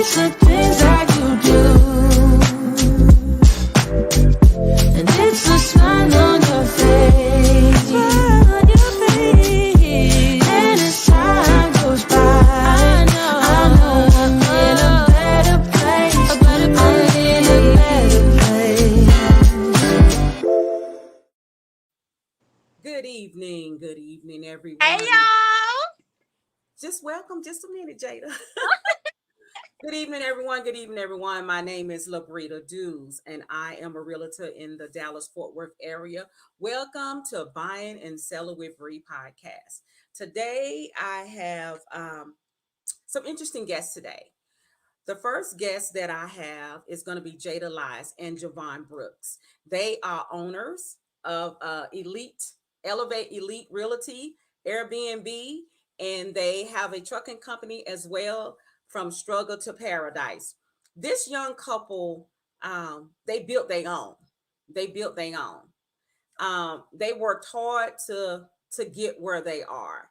It's the things that you do, and it's the smile on your face. And as time goes by, I know I'm in a better place. I'm in a better place. Good evening, Hey everyone. y'all. Just welcome, just a minute, Jada. Good evening, everyone. My name is Labrita Dews, and I am a realtor in the Dallas Fort Worth area. Welcome to Buying and Selling with Bree podcast. Today, I have some interesting guests today. The first guest that I have is going to be Jada Lias and Javaughn Brooks. They are owners of Elevate Elite Realty, Airbnb, and they have a trucking company as well, from struggle to paradise. This young couple, they built their own. They built their own. They worked hard to get where they are.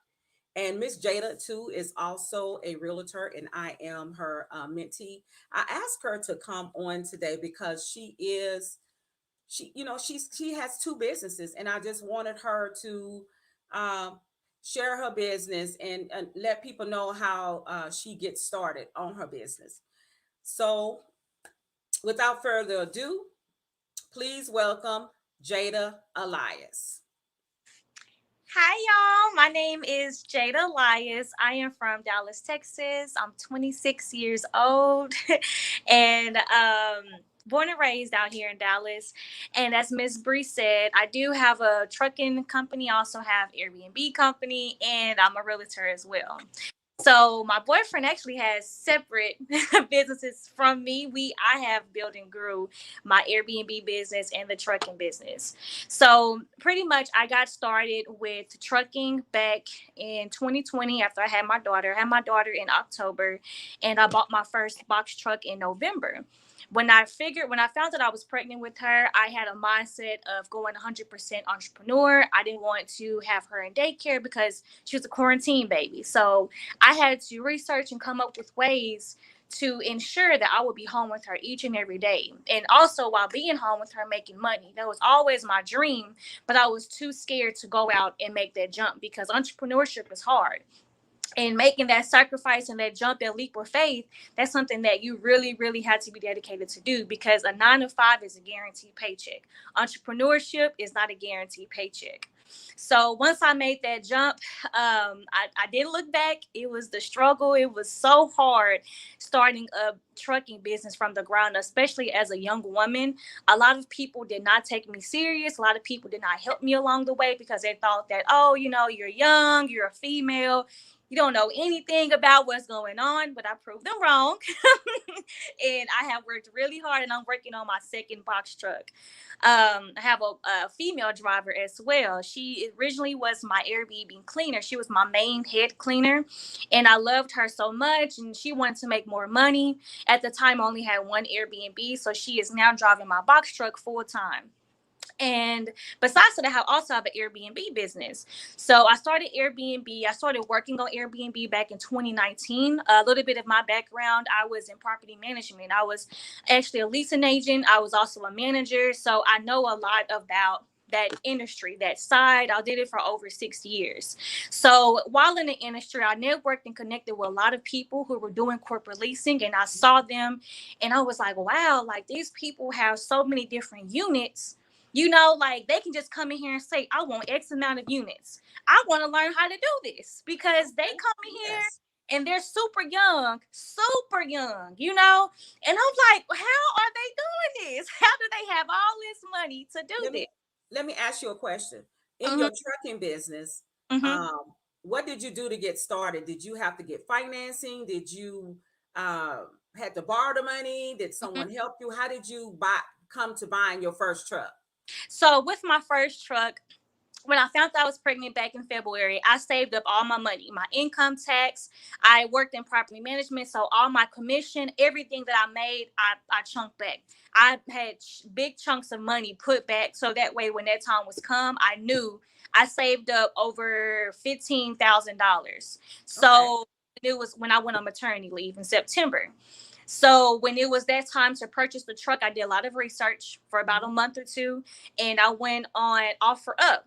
And Miss Jada too is also a realtor, and I am her mentee. I asked her to come on today because she has two businesses, and I just wanted her to um, share her business and let people know how she gets started on her business. So, without further ado, please welcome Jada Elias. Hi y'all. My name is Jada Lias. I am from Dallas, Texas. I'm 26 years old and born and raised out here in Dallas. And as Miss Bree said, I do have a trucking company, I also have Airbnb company, and I'm a realtor as well. So my boyfriend actually has separate businesses from me. I have built and grew my Airbnb business and the trucking business. So pretty much I got started with trucking back in 2020 after I had my daughter. I had my daughter in October, and I bought my first box truck in November. When I found that I was pregnant with her, I had a mindset of going 100% entrepreneur. I didn't want to have her in daycare because she was a quarantine baby. So I had to research and come up with ways to ensure that I would be home with her each and every day. And also while being home with her, making money. That was always my dream, but I was too scared to go out and make that jump because entrepreneurship is hard. And making that sacrifice and that jump, that leap of faith, that's something that you really, really had to be dedicated to do, because a 9 to 5 is a guaranteed paycheck. Entrepreneurship is not a guaranteed paycheck. So once I made that jump, I didn't look back. It was the struggle. It was so hard starting a trucking business from the ground, especially as a young woman. A lot of people did not take me serious. A lot of people did not help me along the way because they thought that, oh, you're young, you're a female, you don't know anything about what's going on, but I proved them wrong. And I have worked really hard, and I'm working on my second box truck. I have a female driver as well. She originally was my Airbnb cleaner. She was my main head cleaner, and I loved her so much, and she wanted to make more money. At the time, I only had one Airbnb, so she is now driving my box truck full time. And besides that, I also have an Airbnb business. So I started Airbnb. I started working on Airbnb back in 2019. A little bit of my background: I was in property management. I was actually a leasing agent. I was also a manager. So I know a lot about that industry, that side. I did it for over 6 years. So while in the industry, I networked and connected with a lot of people who were doing corporate leasing, and I saw them and I was like, wow, like these people have so many different units. Like they can just come in here and say, I want X amount of units. I want to learn how to do this, because they come in here Yes. and they're super young. And I'm like, how are they doing this? How do they have all this money to do Let this? me let me ask you a question. In Mm-hmm, your trucking business, mm-hmm, um, what did you do to get started? Did you have to get financing? Did you had to borrow the money? Did mm-hmm. someone help you? How did you buy come to buying your first truck? So with my first truck, when I found out I was pregnant back in February, I saved up all my money, my income tax. I worked in property management, so all my commission, everything that I made, I chunked back. I had big chunks of money put back, so that way when that time was come, I knew I saved up over $15,000. Okay. So it was when I went on maternity leave in September. So when it was that time to purchase the truck, I did a lot of research for about a month or two, and I went on OfferUp.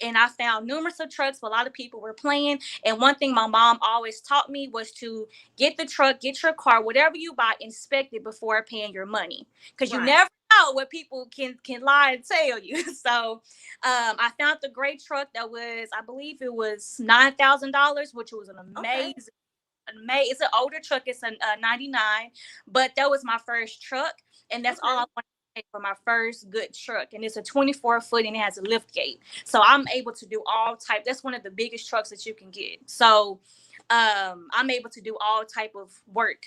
And I found numerous of trucks a lot of people were playing. And one thing my mom always taught me was to get the truck, get your car, whatever you buy, inspect it before paying your money. Because you Right. never know what people can lie and tell you. So I found the great truck that was, I believe it was $9,000, which was an Okay. it's an older truck. It's a 99, but that was my first truck, and that's all I Okay. wanted to take for my first good truck. And it's a 24 foot, and it has a lift gate, so I'm able to do all type. That's one of the biggest trucks that you can get. So I'm able to do all type of work,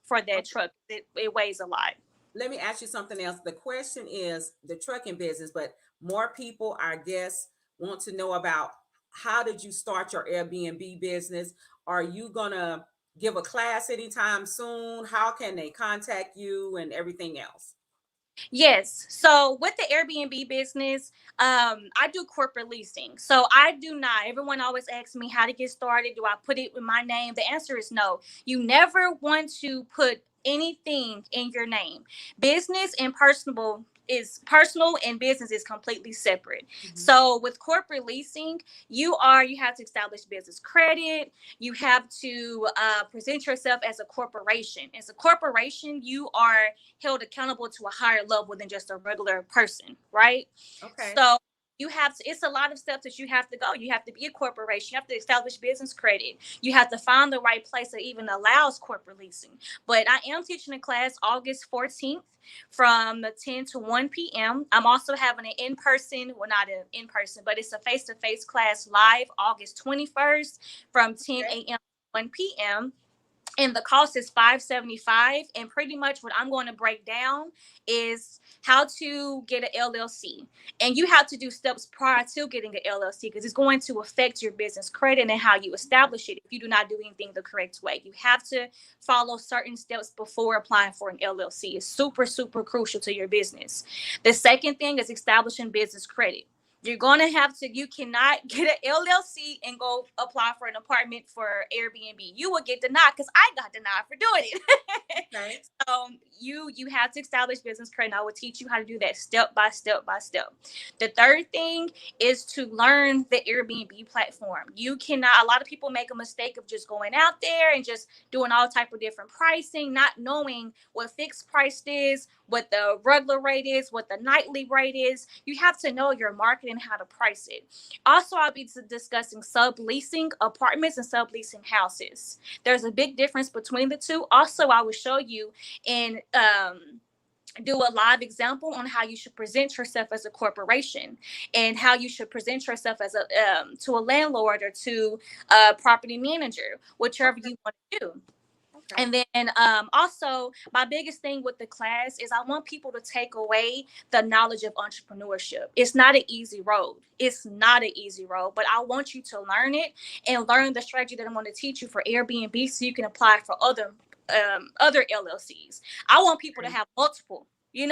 for that Okay. truck. It weighs a lot. Let me ask you something else. The question is the trucking business, but more people, I guess, want to know about how did you start your Airbnb business? Are you gonna give a class anytime soon? How can they contact you and everything else? Yes. So with the Airbnb business, I do corporate leasing. So I do not. Everyone always asks me how to get started. Do I put it with my name? The answer is no. You never want to put anything in your name. Business and personal and business is completely separate. Mhm. So with corporate leasing, you have to establish business credit. You have to present yourself as a corporation. As a corporation, you are held accountable to a higher level than just a regular person, right? Okay. So it's a lot of steps that you have to go. You have to be a corporation. You have to establish business credit. You have to find the right place that even allows corporate leasing. But I am teaching a class August 14th from 10 to 1 p.m. I'm also having an in-person, well, not an in-person, but it's a face-to-face class live August 21st from 10 Okay. a.m. to 1 p.m. And the cost is $575. And pretty much what I'm going to break down is how to get an LLC. And you have to do steps prior to getting an LLC because it's going to affect your business credit and how you establish it if you do not do anything the correct way. You have to follow certain steps before applying for an LLC. It's super, super crucial to your business. The second thing is establishing business credit. You're going to have to, you cannot get an LLC and go apply for an apartment for Airbnb. You will get denied because I got denied for doing it. Okay. You have to establish business credit. I will teach you how to do that step by step by step. The third thing is to learn the Airbnb platform. You cannot, a lot of people make a mistake of just going out there and just doing all type of different pricing, not knowing what fixed price is, what the regular rate is, what the nightly rate is. You have to know your market and how to price it. Also, I'll be discussing subleasing apartments and subleasing houses. There's a big difference between the two. Also, I will show you and do a live example on how you should present yourself as a corporation and how you should present yourself as a to a landlord or to a property manager, whichever Okay. you want to do. Okay. And then also, my biggest thing with the class is I want people to take away the knowledge of entrepreneurship. It's not an easy road. It's not an easy road, but I want you to learn it and learn the strategy that I'm going to teach you for Airbnb so you can apply for other LLCs. I want people to Okay. have multiple. I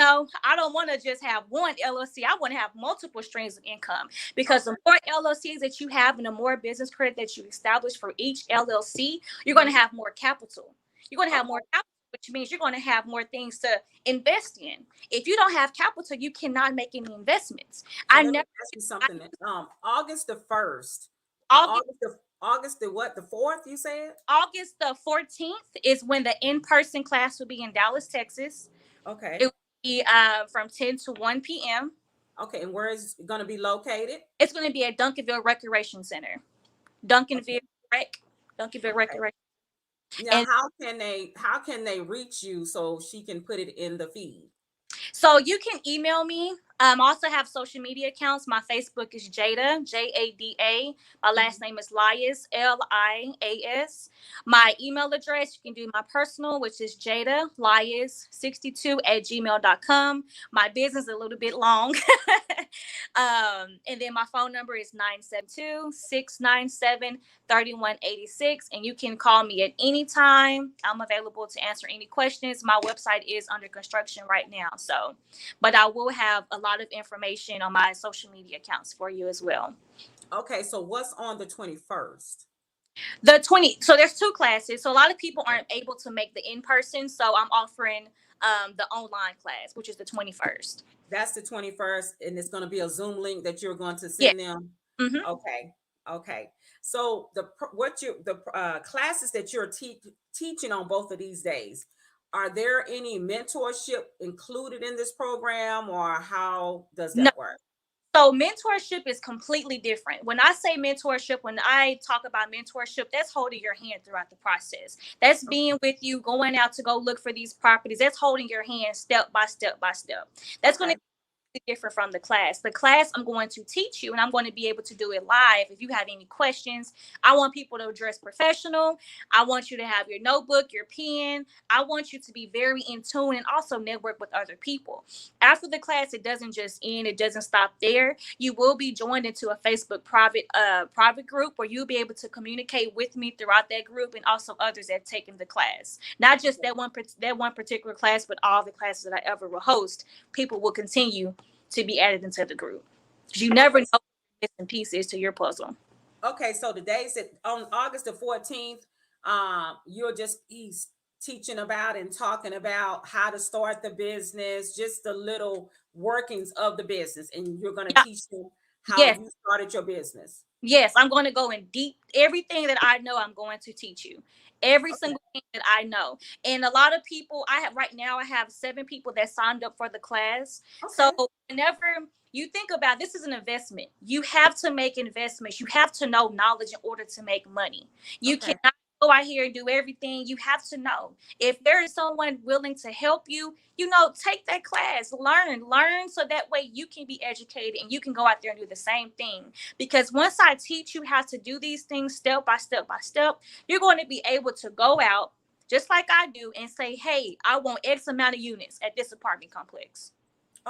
don't want to just have one LLC. I want to have multiple streams of income because the Okay. more LLCs that you have and the more business credit that you establish for each LLC, you're going to Mhm. have more capital. You're going to have more Okay. capital, which means you're going to have more things to invest in. If you don't have capital, you cannot make any investments. So I let me never, ask you I, something. August the 1st, August, August the what? The 4th, you said? August the 14th is when the in-person class will be in Dallas, Texas. It Okay. will be from 10 to 1 p.m. Okay. And where is it going to be located? It's going to be at Duncanville Recreation Center. Okay. Duncanville Rec. Duncanville Okay. Recreation. Now, And how can they reach you so she can put it in the feed? so you can email me. I also have social media accounts. My Facebook is Jada, Jada. My last Mhm. name is Lias, Lias. My email address, you can do my personal, which is Jada Lias62 at gmail.com. My business is a little bit long. And then my phone number is 972-697-3186. And you can call me at any time. I'm available to answer any questions. My website is under construction right now. So, but I will have a lot of information on my social media accounts for you as well. Okay. So what's on the 21st? So there's two classes. So a lot of people aren't able to make the in person. So I'm offering the online class, which is the 21st. That's the 21st, and it's going to be a Zoom link that you're going to Yeah. send them. hmm Okay. Okay. So the classes that you're teaching on both of these days, are there any mentorship included in this program, or how does No. that work? So mentorship is completely different. When I say mentorship, when I talk about mentorship, that's holding your hand throughout the process. That's being with you, going out to go look for these properties. That's holding your hand step by step by step. That's going to Okay. different from the class. The class I'm going to teach you, and I'm going to be able to do it live. If you have any questions, I want people to dress professional. I want you to have your notebook, your pen. I want you to be very in tune and also network with other people. After the class, it doesn't just end. It doesn't stop there. You will be joined into a Facebook private group where you'll be able to communicate with me throughout that group and also others that have taken the class. Not just that one particular class, but all the classes that I ever will host. People will continue to be added into the group. You never Okay. know missing pieces to your puzzle. Okay. So the days that on August the 14th, you'll just be teaching about and talking about how to start the business, just the little workings of the business, and you're going to Yeah. teach them how Yes. you started your business. Yes, I'm going to go in deep. Everything that I know, I'm going to teach you. Every Okay. single thing that I know. And a lot of people, I have right now, I have 7 people that signed up for the class. So Okay. whenever you think about this is an investment, you have to make investments. You have to know knowledge in order to make money. You Okay. cannot go out here and do everything. You have to know. If there is someone willing to help you, take that class, learn so that way you can be educated and you can go out there and do the same thing. Because once I teach you how to do these things step by step by step, you're going to be able to go out just like I do and say, hey, I want X amount of units at this apartment complex.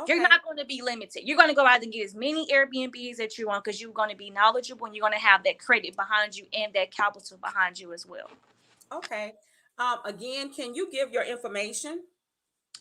You're Okay. not going to be limited. You're going to go out and get as many Airbnbs that you want because you're going to be knowledgeable and you're going to have that credit behind you and that capital behind you as well. Okay. Again, can you give your information?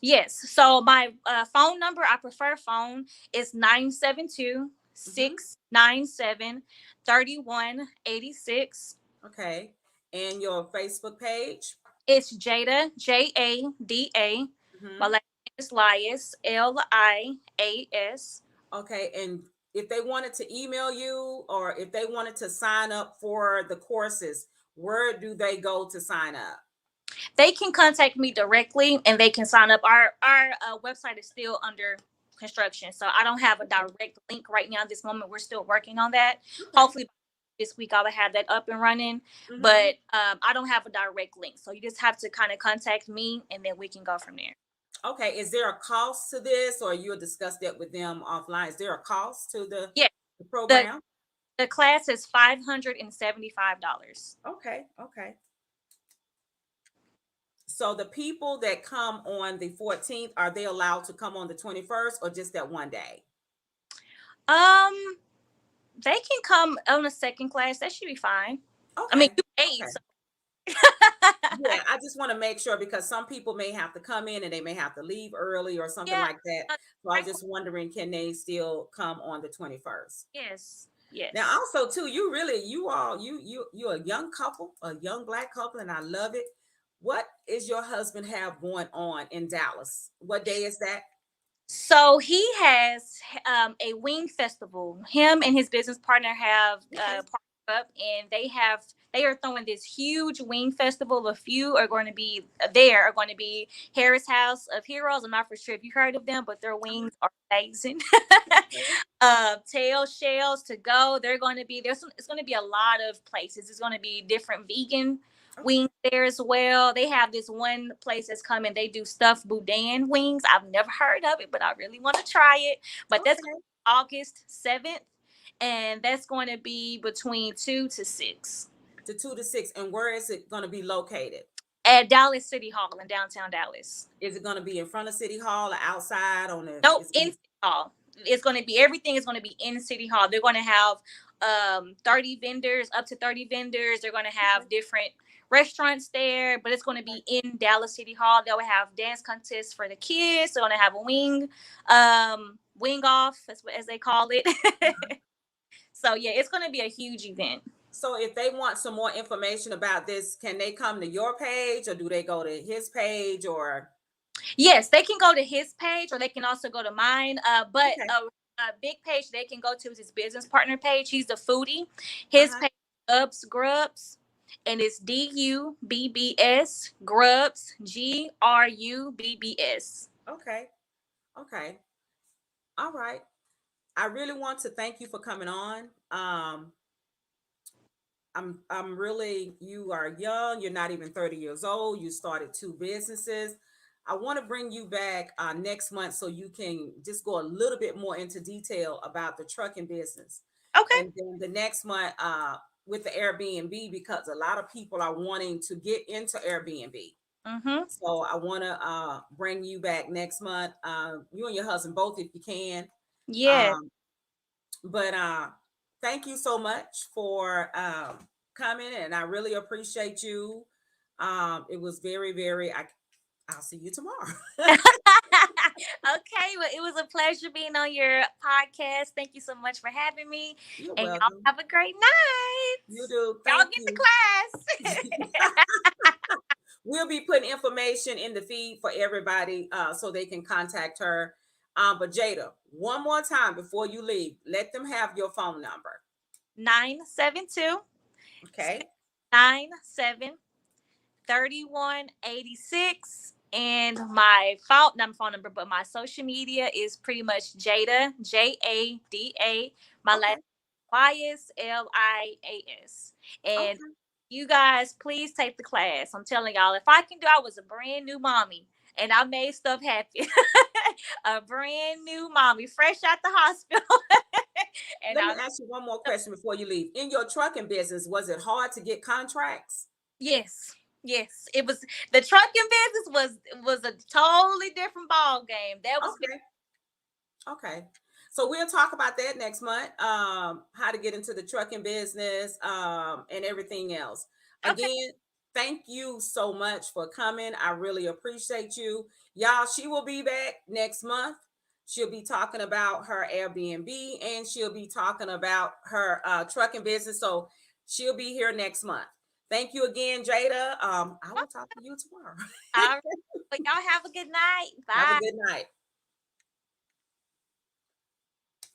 Yes. So my phone number, I prefer phone, is 972 Mm-hmm. 697 3186. Okay. And your Facebook page? It's Jada, Jada. My Mm-hmm. last name is Lias, Lias. Okay. And if they wanted to email you, or if they wanted to sign up for the courses, where do they go to sign up? They can contact me directly and they can sign up. Our website is still under construction, so I don't have a Okay. direct link right now. At this moment, we're still working on that. Okay. Hopefully, this week I will have that up and running. Mm-hmm. But I don't have a direct link, so you just have to kind of contact me, and then we can go from there. Okay. Is there a cost to this, or you'll discuss that with them offline? Is there a cost to Yeah, the the program? the class is $575. Okay. Okay. So the people that come on the 14th, are they allowed to come on the 21st, or just that one day? Um, they can come on a second class. That should be fine. I mean, Okay. you paid, Okay. so Yeah, I just want to make sure, because some people may have to come in and they may have to leave early or something yeah. like that. uh, So I was Great. just wondering, can they still come on the 21st? Yes, Now, yes. also too, you really, you all, you're a young couple, a young Black couple, and I love it. What is your husband have going on in Dallas? What day is that? So he has a wing festival. Him and his business partner have Okay. partnered up, and they are throwing this huge wing festival. A few are going to be there. Are going to be Harris House of Heroes. I'm not for sure if you heard of them, but their wings are amazing. Okay. Tail shells to go. They're going to be there's. It's going to be a lot of places. It's going to be different vegan Okay. wings there as well. They have this one place that's coming. They do stuffed boudin wings. I've never heard of it, but I really want to try it. But that's Okay. August 7th, and that's going to be between 2 to 6 To 2 to 6. And where is it going to be located? at Dallas City Hall in downtown Dallas. Is it going to be in front of City Hall or outside on the? Nope, It's in gonna, City Hall. It's going to be everything is going to be in City Hall. They're going to have 30 vendors, up to 30 vendors. They're going to have different restaurants there, but it's going to be in Dallas City Hall. They'll have dance contests for the kids. They're going to have a wing off, as they call it. So yeah, it's going to be a huge event. So if they want some more information about this, can they come to your page or do they go to his page or? Yes, they can go to his page or they can also go to mine. But Okay. a big page they can go to is his business partner page. He's the foodie. His Uh-huh. page Ubbs Grubs, and it's DUBBS Grubs GRUBBS. Okay. Okay. All right. I really want to thank you for coming on. I'm really, you are young, you're not even 30 years old, you started two businesses. I want to bring you back next month so you can just go a little bit more into detail about the trucking business. Okay. And then the next month with the Airbnb, because a lot of people are wanting to get into Airbnb. Mm-hmm. So I want to bring you back next month, you and your husband both if you can. Yes. Um, but thank you so much for coming, and I really appreciate you. It was very, very. I'll see you tomorrow. Okay, well, it was a pleasure being on your podcast. Thank you so much for having me. You're And y'all welcome. have a great night. You do. Y'all Thank get to you. class. We'll be putting information in the feed for everybody so they can contact her. But Jada, one more time before you leave, let them have your phone number. 972 Okay. 97 3186. And my phone number, but my social media is pretty much Jada, Jada. My Okay. last Lias, Lias. And Okay. you guys, please take the class. I'm telling y'all, if I can do, I was a brand new mommy and I made stuff happen. A brand new mommy, fresh out the hospital. And Let me I, ask you one more question before you leave. In your trucking business, was it hard to get contracts? yes, yes, it was. The trucking business was a totally different ball game. That was Okay. Okay. So we'll talk about that next month. How to get into the trucking business, and everything else. okay. Again, thank you so much for coming. I really appreciate you. Y'all, she will be back next month. She'll be talking about her Airbnb and she'll be talking about her trucking business. So she'll be here next month. Thank you again, Jada. I will talk to you tomorrow. All right. But y'all have a good night. Have a Bye. good night.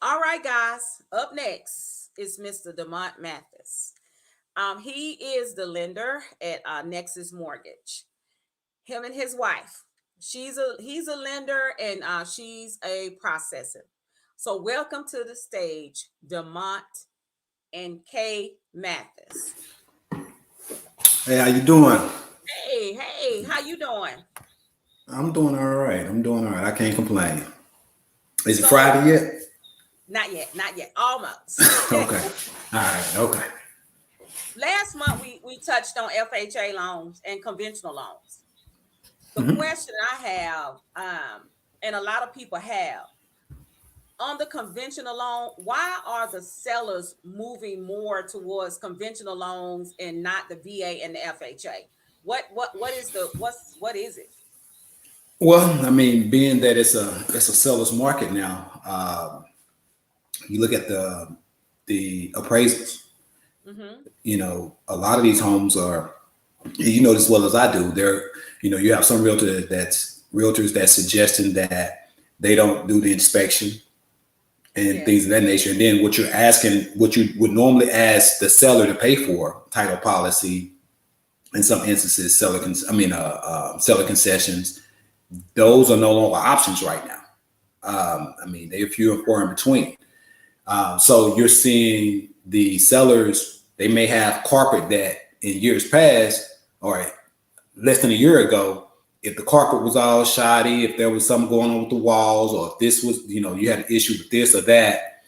All right, guys. Up next is Mr. Demont Mathis. He is the lender at Nexus Mortgage. Him and his wife. He's a lender and she's a processor. So welcome to the stage, Demont and Kay Mathis. Hey, how you doing? Hey, hey, how you doing? I'm doing all right. I'm doing all right. I can't complain. Is it So Friday yet? not yet, almost. Okay. All right. Okay. Last month we touched on FHA loans and conventional loans. The hmm question I have, and a lot of people have, on the conventional loan, why are the sellers moving more towards conventional loans and not the VA and the FHA? What is it? Well, I mean, being that it's a seller's market now, you look at the appraisals. Mm-hmm. A lot of these homes are, you know, as well as I do. You have some realtors that's suggesting that they don't do the inspection and things Yes. of that nature. And then what you're asking, what you would normally ask the seller to pay for, title policy, in some instances, seller concessions, those are no longer options right now. I mean, they're few and far in between. So you're seeing the sellers, they may have carpet that in years past, or less than a year ago, if the carpet was all shoddy, if there was something going on with the walls, or if this was, you had an issue with this or that,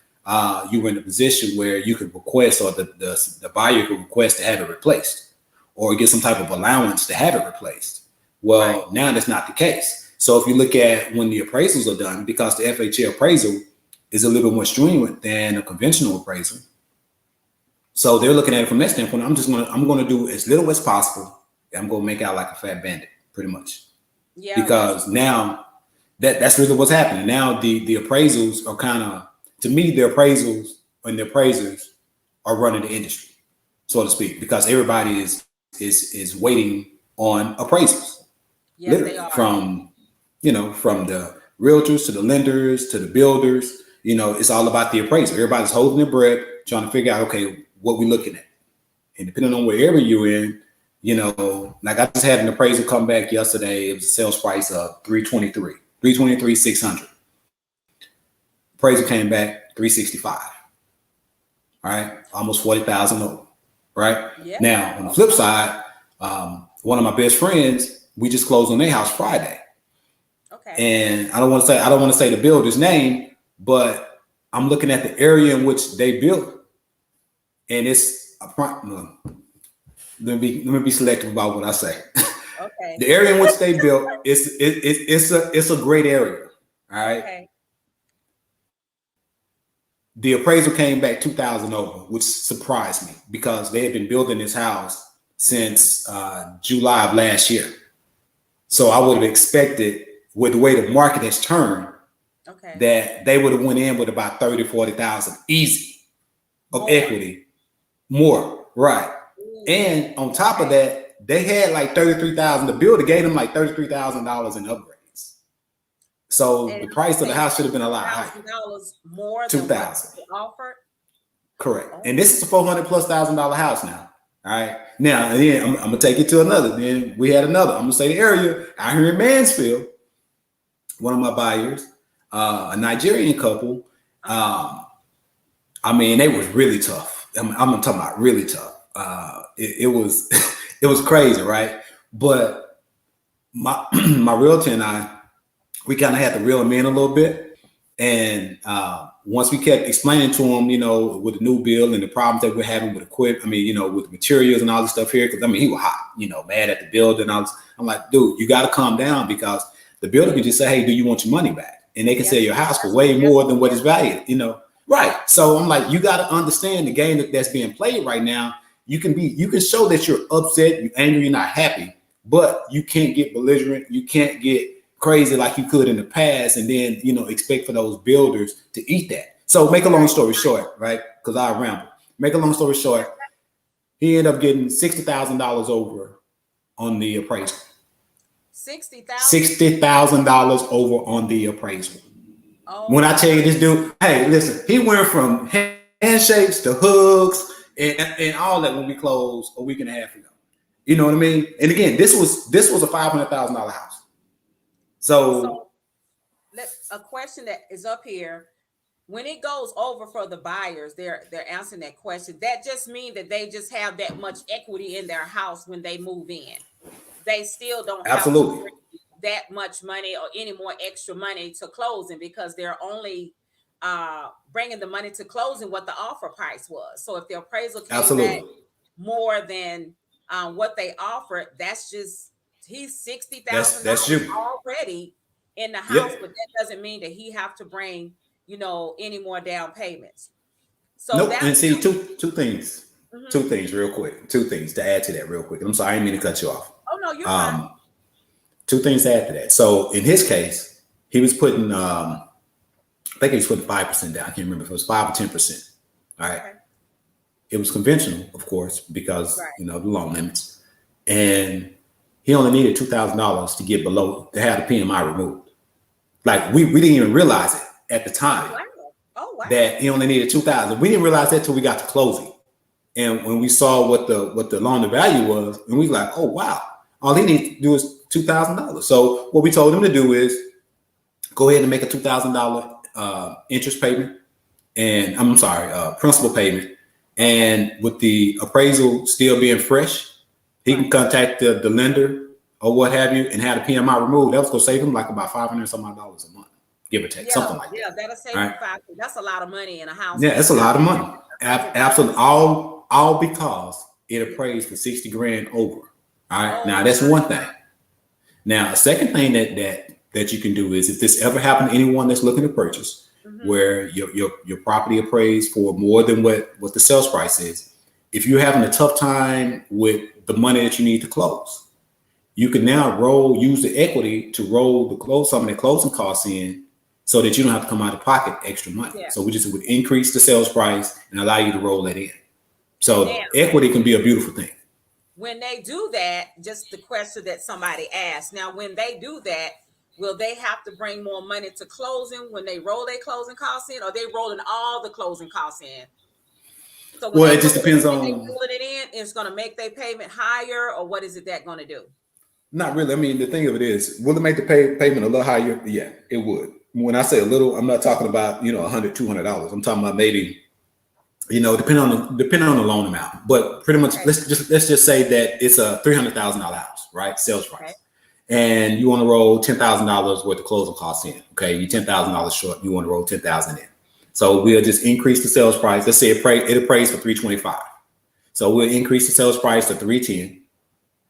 you were in a position where you could request, or the buyer could request to have it replaced, or get some type of allowance to have it replaced. Right. Well, now that's not the case. So if you look at when the appraisals are done, because the FHA appraisal is a little more stringent than a conventional appraisal, so they're looking at it from that standpoint. I'm gonna do as little as possible. I'm gonna make out like a fat bandit, pretty much, Yeah, that's because now that's really what's happening. Now the appraisals are kind of, to me, the appraisals and the appraisers are running the industry. so to speak, because everybody is waiting on appraisals. Yes, Literally, they are. from from the realtors to the lenders to the builders. It's all about the appraisal. Everybody's holding their breath, trying to figure out, okay, what we looking at. And depending on wherever you're in, like I just had an appraisal come back yesterday. It was a sales price of 323, 600. Appraisal came back 365. All right, almost 40,000 over. Right. Yeah. Now on the flip side, one of my best friends, we just closed on their house Friday. Okay. And I don't want to say the builder's name, but I'm looking at the area in which they built, and it's let me be selective about what I say. Okay. The area in which they built it's a great area. All right. Okay. The appraisal came back 2,000 over, which surprised me because they had been building this house since July of last year. So I would have expected, with the way the market has turned, Okay. that they would have went in with about 30, 40,000 easy of More. equity. More, right. Ooh. And on top of that, they had like 33,000. The builder gave them like $33,000 in upgrades. So And the price of the house should have been a lot higher. $2,000 more than what they offered. Correct. Oh. And this is a $400,000+ house now. All right. Now, and then I'm gonna take it to another. Then we had another. I'm gonna say the area out here in Mansfield. One of my buyers, a Nigerian couple. I mean, they was really tough. I'm talking about really tough. It was it was crazy, right? But my my realtor and I, we kind of had to reel them in a little bit. And once we kept explaining to them, with the new bill and the problems that we're having with equipment, with materials and all this stuff here, because he was hot, mad at the builder. And I'm like, dude, you got to calm down, because the builder can just say, hey, do you want your money back? And they can sell your house for way more than what it's valued, Right. So I'm like, you got to understand the game that's being played right now. You can show that you're upset, you're angry, you're not happy, but you can't get belligerent. You can't get crazy like you could in the past, and then expect for those builders to eat that. So make a long story short, right? Because I ramble. Make a long story short, he ended up getting $60,000 over on the appraisal. $60,000 over on the appraisal. Oh, when I tell you this dude, hey, listen, he went from handshakes to hugs and all that when we closed a week and a half ago. You know what I mean? And again, this was a $500,000 house. So a question that is up here, when it goes over for the buyers, they're answering that question. That just means that they just have that much equity in their house when they move in. They still don't have to bring that much money or any more extra money to closing, because they're only bringing the money to closing what the offer price was. So if the appraisal came back more than what they offered, that's just, he's $60,000 already in the house, but that doesn't mean that he have to bring any more down payments. So nope. And see, two things. Mm-hmm. Two things real quick. Two things to add to that real quick. I'm sorry, I didn't mean to cut you off. Oh no, you're fine. Two things to add to that. So in his case, he was putting I think he was putting 5% down. I can't remember if it was 5 or 10%. All right. Okay. It was conventional, of course, because the loan limits. And he only needed $2,000 to get below, to have the PMI removed. Like we didn't even realize it at the time. Oh, wow. That he only needed $2,000. We didn't realize that till we got to closing. And when we saw what the loan to value was, and we was like, oh wow, all he needs to do is $2,000. So what we told him to do is go ahead and make a $2,000 interest payment, and principal payment. And with the appraisal still being fresh, he can contact the lender or what have you and have the PMI removed. That was going to save him like about $500 some odd dollars a month, give or take, something like that. Yeah, that'll save him $500. That's a lot of money in a house. Yeah, that's a lot of money. Absolutely. All because it appraised for $60,000 over. All right. Now that's one thing. Now, a second thing that you can do is, if this ever happened to anyone that's looking to purchase, where your property appraised for more than what the sales price is, if you're having a tough time with the money that you need to close, you can now use the equity to roll some of the closing costs in, so that you don't have to come out of pocket extra money. Yeah. So we just would increase the sales price and allow you to roll that in. So Now, equity can be a beautiful thing. when they do that, just the question that somebody asked. Now, when they do that, will they have to bring more money to closing when they roll their closing costs in, or they rolling all the closing costs in? So when Well, they it just depends they on. rolling it in, it's going to make their payment higher, or what is it that going to do? Not really. I mean, the thing of it is, will it make the payment a little higher? Yeah, it would. When I say a little, I'm not talking about $100, $200. I'm talking about maybe depending on the loan amount. But pretty much, Okay. let's just say that it's a $300,000 house, right? Sales price, Okay. and you want to roll $10,000 worth of closing costs in. Okay, you $10,000 short. You want to roll 10,000 in. So we'll just increase the sales price. Let's say it appraised for 325. So we'll increase the sales price to 310.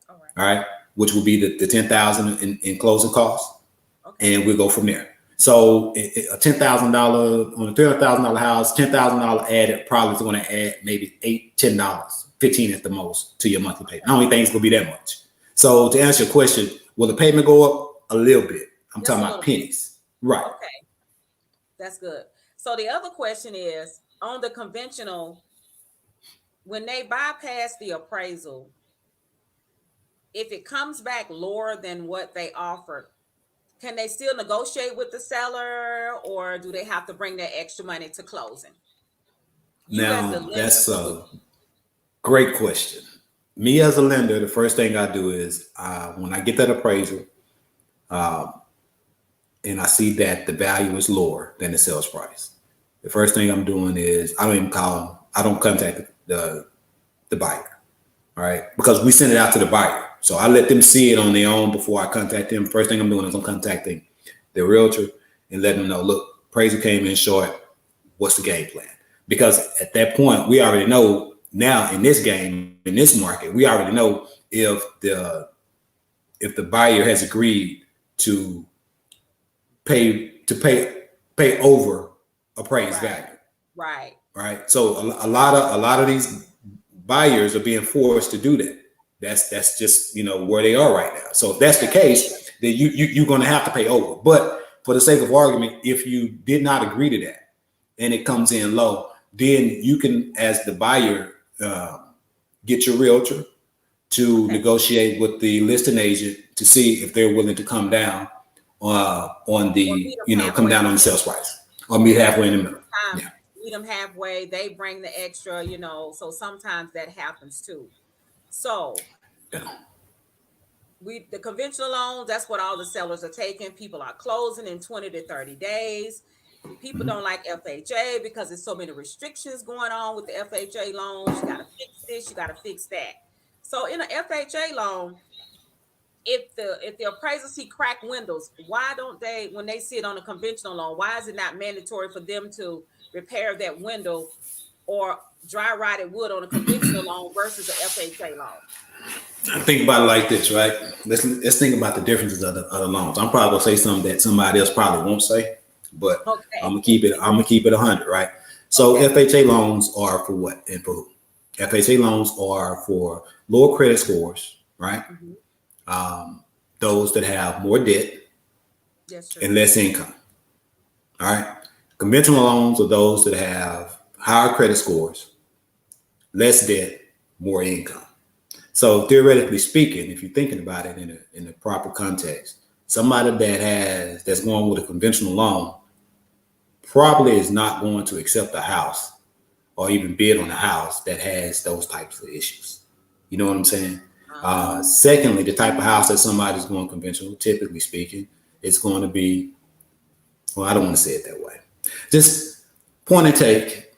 All right. All right, which will be the 10,000 in closing costs, Okay. and we'll go from there. So a $10,000 on a $300,000 house, $10,000 added probably is going to add maybe $8, $10, 15 at the most to your monthly payment. I don't think it's going to be that much. So to answer your question, will the payment go up a little bit? I'm Just talking a about little bit. pennies, right? Okay, that's good. So the other question is on the conventional, when they bypass the appraisal, if it comes back lower than what they offered, can they still negotiate with the seller, or do they have to bring that extra money to closing? You as the Now lender, that's what would a great question. Me as a lender, the first thing I do is when I get that appraisal, and I see that the value is lower than the sales price, the first thing I'm doing is I don't contact the buyer, all right? Because we send it out to the buyer. So I let them see it on their own before I contact them. First thing I'm doing is I'm contacting the realtor and letting them know, look, appraisal came in short. What's the game plan? Because at that point, we already know now in this game, in this market, we already know if the buyer has agreed to pay over appraised right, value, right, right? So a lot of these buyers are being forced to do that. That's just where they are right now. So if that's the yeah, case, then you're going to have to pay over. But for the sake of argument, if you did not agree to that and it comes in low, then you can, as the buyer, get your realtor to okay, negotiate with the listing agent to see if they're willing to come down on or meet the them come halfway in down the on the middle. sales price or meet Yeah, halfway in the middle. sometimes Yeah. meet them halfway. They bring the extra, so sometimes that happens too. So Yeah. the conventional loans, that's what all the sellers are taking. People are closing in 20 to 30 days. People Mhm. don't like FHA because there's so many restrictions going on with the FHA loans. You got to fix this, you got to fix that. So in an FHA loan, if the appraiser see cracked windows, why don't they, when they see it on a conventional loan, why is it not mandatory for them to repair that window or dry rotted wood on a conventional loan versus an FHA loan? Think about it like this, right? Let's think about the differences of the loans. I'm probably gonna say something that somebody else probably won't say, but I'm Okay. gonna keep it. I'm gonna keep it 100, right? So Okay. FHA loans are for what and for who? FHA loans are for lower credit scores, right? Mhm. Those that have more debt That's true. and less income. All right. Conventional loans are those that have higher credit scores, less debt, more income. So theoretically speaking, if you're thinking about it in a proper context, somebody that's going with a conventional loan probably is not going to accept a house or even bid on a house that has those types of issues. You know what I'm saying? Uh-huh. Secondly, the type of house that somebody's going conventional, typically speaking, it's going to be, well, I don't want to say it that way. Just point and take,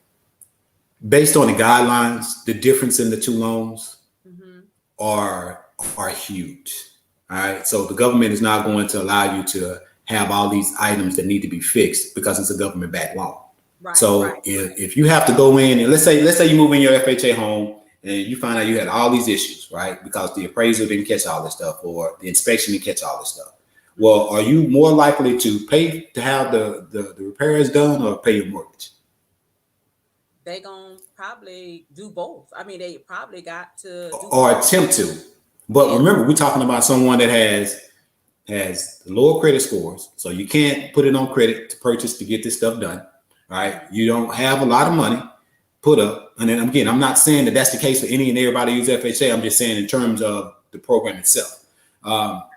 based on the guidelines, the difference in the two loans Mhm. are huge. All right. So the government is not going to allow you to have all these items that need to be fixed because it's a government backed loan. Right, So right, if you have to go in and let's say you move in your FHA home and you find out you had all these issues, right? Because the appraisal didn't catch all this stuff or the inspection didn't catch all this stuff. Well, are you more likely to pay to have the repairs done or pay your mortgage? they gonna probably do both. I mean, they probably got to do Or both. attempt to? But Yeah. remember, we're talking about someone that has lower credit scores, so you can't put it on credit to purchase to get this stuff done. All right, you don't have a lot of money, put up. And then again, I'm not saying that that's the case for any and everybody who uses FHA. I'm just saying in terms of the program itself,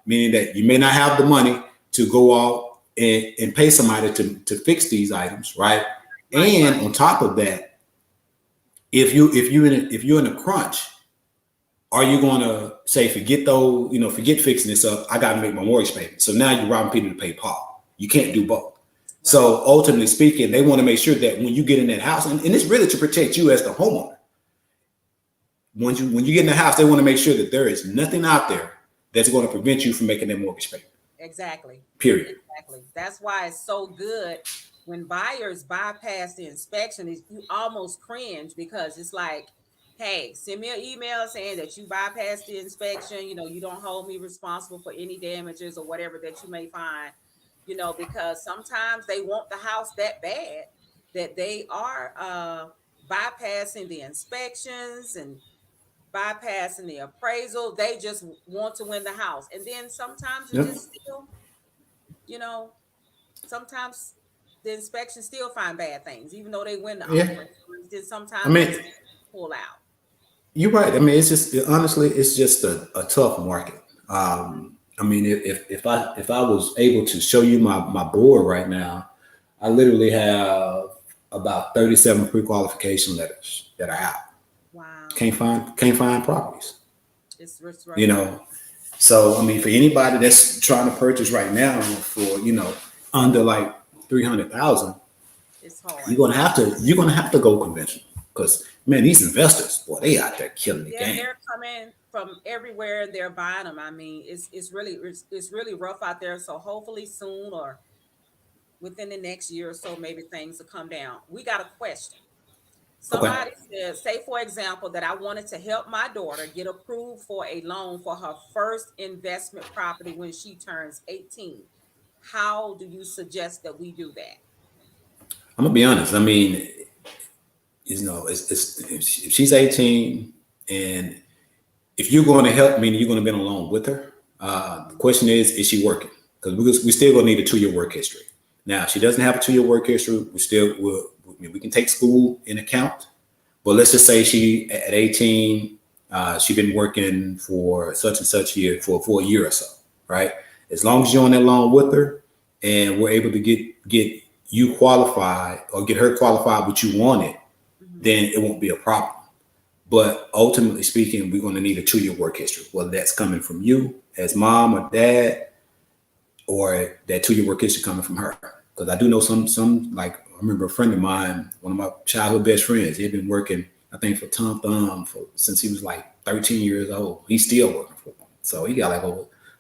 meaning that you may not have the money to go out and pay somebody to fix these items, right? And on top of that, if you're in a crunch, are you going to say forget fixing this up? I got to make my mortgage payment. So now you're robbing people to pay Paul. You can't do both. So ultimately speaking, they want to make sure that when you get in that house, and it's really to protect you as the homeowner. When you get in the house, they want to make sure that there is nothing out there that's going to prevent you from making that mortgage payment. Exactly. Period. Exactly. That's why it's so good when buyers bypass the inspection. You almost cringe because it's like, hey, send me an email saying that you bypassed the inspection. You don't hold me responsible for any damages or whatever that you may find. Because sometimes they want the house that bad that they are bypassing the inspections and bypassing the appraisal. They just want to win the house. And then sometimes it just still, sometimes the inspections still find bad things, even though they win the offer. Then sometimes they pull out. You're right. I mean, it's just honestly, it's just a tough market. I mean, if I was able to show you my board right now, I literally have about 37 pre-qualification letters that are out. Wow. Can't find properties. It's right. So I mean, for anybody that's trying to purchase right now for under like 300,000, it's hard. You're gonna have to go conventional because man, these investors, boy, they out there killing the game. They're coming from everywhere. They're buying them. I mean, it's really rough out there. So hopefully soon or within the next year or so, maybe things will come down. We got a question. Somebody said, say for example, that I wanted to help my daughter get approved for a loan for her first investment property when she turns 18. How do you suggest that we do that? I'm gonna be honest. I mean, it's if she's 18 and if you're going to help, meaning you're going to be on a loan with her. The question is she working? Because we still gonna need a 2-year work history. Now, if she doesn't have a 2-year work history, we can take school in account. But let's just say she at 18, she's been working for such and such year for a year or so, right? As long as you're on that loan with her, and we're able to get you qualified or get her qualified what you wanted, then it won't be a problem. But ultimately speaking, we're going to need a 2-year work history, whether that's coming from you as mom or dad, or that 2-year work history coming from her. Because I do know some like I remember a friend of mine, one of my childhood best friends. He had been working, I think, for Tom Thumb since he was like 13 years old. He's still working for them, so he got like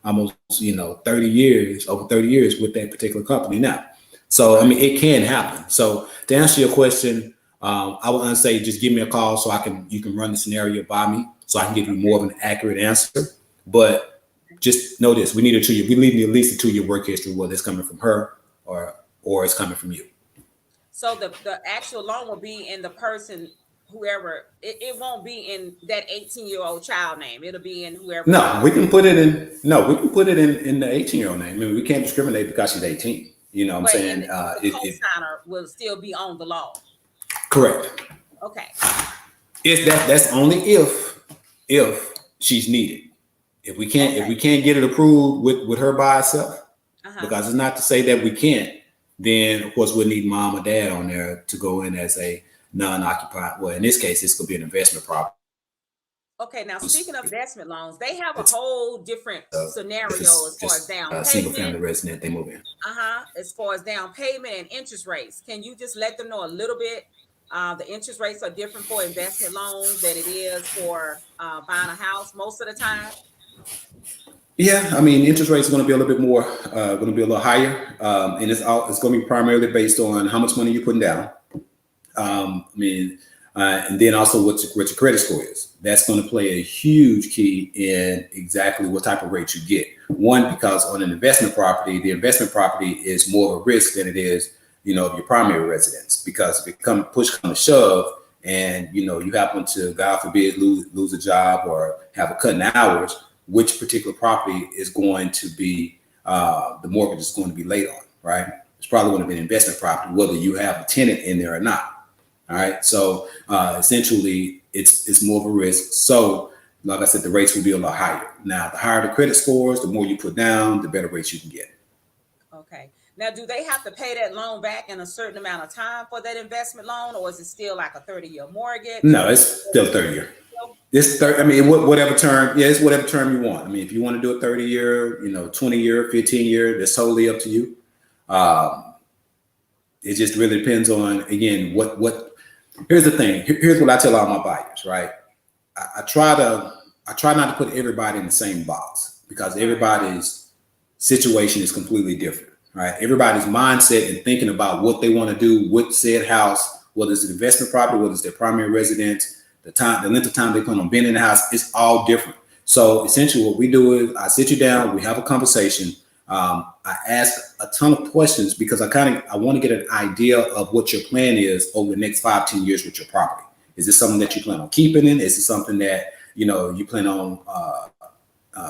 almost 30 years with that particular company now. So I mean, it can happen. So to answer your question, I would say just give me a call so you can run the scenario by me so I can give you more of an accurate answer. But just know this: we need a 2-year. We need at least a 2-year work history, whether it's coming from her or it's coming from you. So the actual loan will be in the person, whoever. It won't be in that 18-year-old child name. It'll be in whoever. No, we can put it in. No, we can put it in the 18-year-old name. I mean, we can't discriminate because she's 18. You know what I'm saying? The co-signer will still be on the loan. Correct. Okay. That's only if she's needed. If we can't get it approved with her by herself, because it's not to say that we can't. Then of course we'll need mom or dad on there to go in as a non-occupied. Well, in this case, it's gonna be an investment property. Okay, now speaking of investment loans, they have a whole different scenario as far as down payment. Single family resident, they move in. As far as down payment and interest rates, can you just let them know a little bit? The interest rates are different for investment loans than it is for buying a house most of the time. Yeah, I mean, interest rates are going to be a little bit more, going to be a little higher, and it's going to be primarily based on how much money you're putting down. And then also what your credit score is. That's going to play a huge key in exactly what type of rate you get. One, because on an investment property, the investment property is more of a risk than it is, your primary residence. Because if it push comes to shove, and you happen to, God forbid, lose a job or have a cut in hours, which particular property is going to be the mortgage is going to be laid on, right? It's probably going to be an investment property, whether you have a tenant in there or not. All right. So essentially, it's more of a risk. So, like I said, the rates will be a lot higher. Now, the higher the credit scores, the more you put down, the better rates you can get. Okay. Now, do they have to pay that loan back in a certain amount of time for that investment loan, or is it still like a 30-year mortgage? No, it's still 30-year. It's 30. I mean, whatever term. Yeah, it's whatever term you want. I mean, if you want to do a 30-year, 20-year, 15-year, that's totally up to you. It just really depends on, again, what. Here's the thing. Here's what I tell all my buyers. Right. I try not to put everybody in the same box because everybody's situation is completely different. Right. Everybody's mindset and thinking about what they want to do with said house, whether it's an investment property, whether it's their primary residence, the length of time they plan on being in the house, it's all different. So essentially what we do is I sit you down, we have a conversation. I ask a ton of questions because I want to get an idea of what your plan is over the next 5-10 years with your property. Is this something that you plan on keeping in? Is it something that, you plan on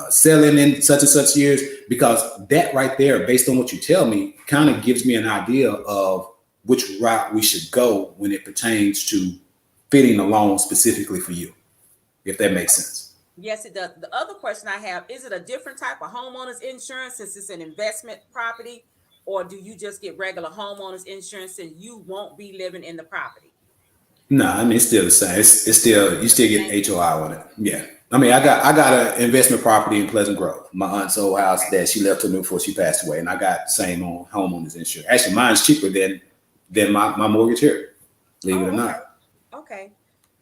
selling in such and such years? Because that right there, based on what you tell me, kind of gives me an idea of which route we should go when it pertains to fitting the loan specifically for you, if that makes sense. Yes, it does. The other question I have, is it a different type of homeowner's insurance since it's an investment property, or do you just get regular homeowner's insurance and you won't be living in the property? No, I mean, it's still the same. It's still, you still get HOI on it. Yeah. I mean, I got an investment property in Pleasant Grove, my aunt's old house that she left to me before she passed away. And I got the same on homeowner's insurance. Actually, mine's cheaper than my mortgage here, believe it or not. Okay.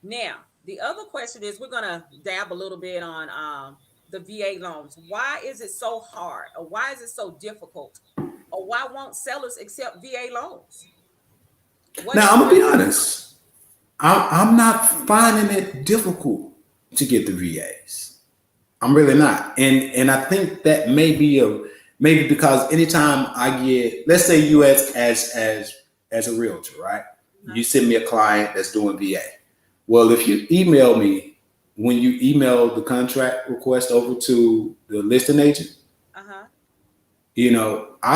Now, the other question is, we're going to dab a little bit on the VA loans. Why is it so hard, or why is it so difficult, or why won't sellers accept VA loans? Now, I'm going to be honest. I'm not finding it difficult to get the VAs. I'm really not. And I think that maybe because anytime I get, let's say you as a realtor, right? You send me a client that's doing VA. Well, if you email me, when you email the contract request over to the listing agent, I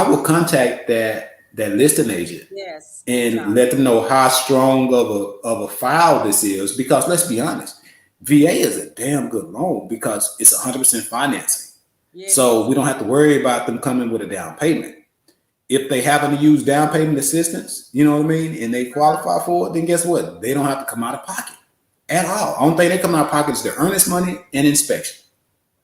will contact that listing agent, and let them know how strong of a file this is. Because let's be honest, VA is a damn good loan because it's 100% financing. Yes. So we don't have to worry about them coming with a down payment. If they happen to use down payment assistance, you know what I mean, and they qualify for it, then guess what? They don't have to come out of pocket at all. Only thing they come out of pocket is their earnest money and inspection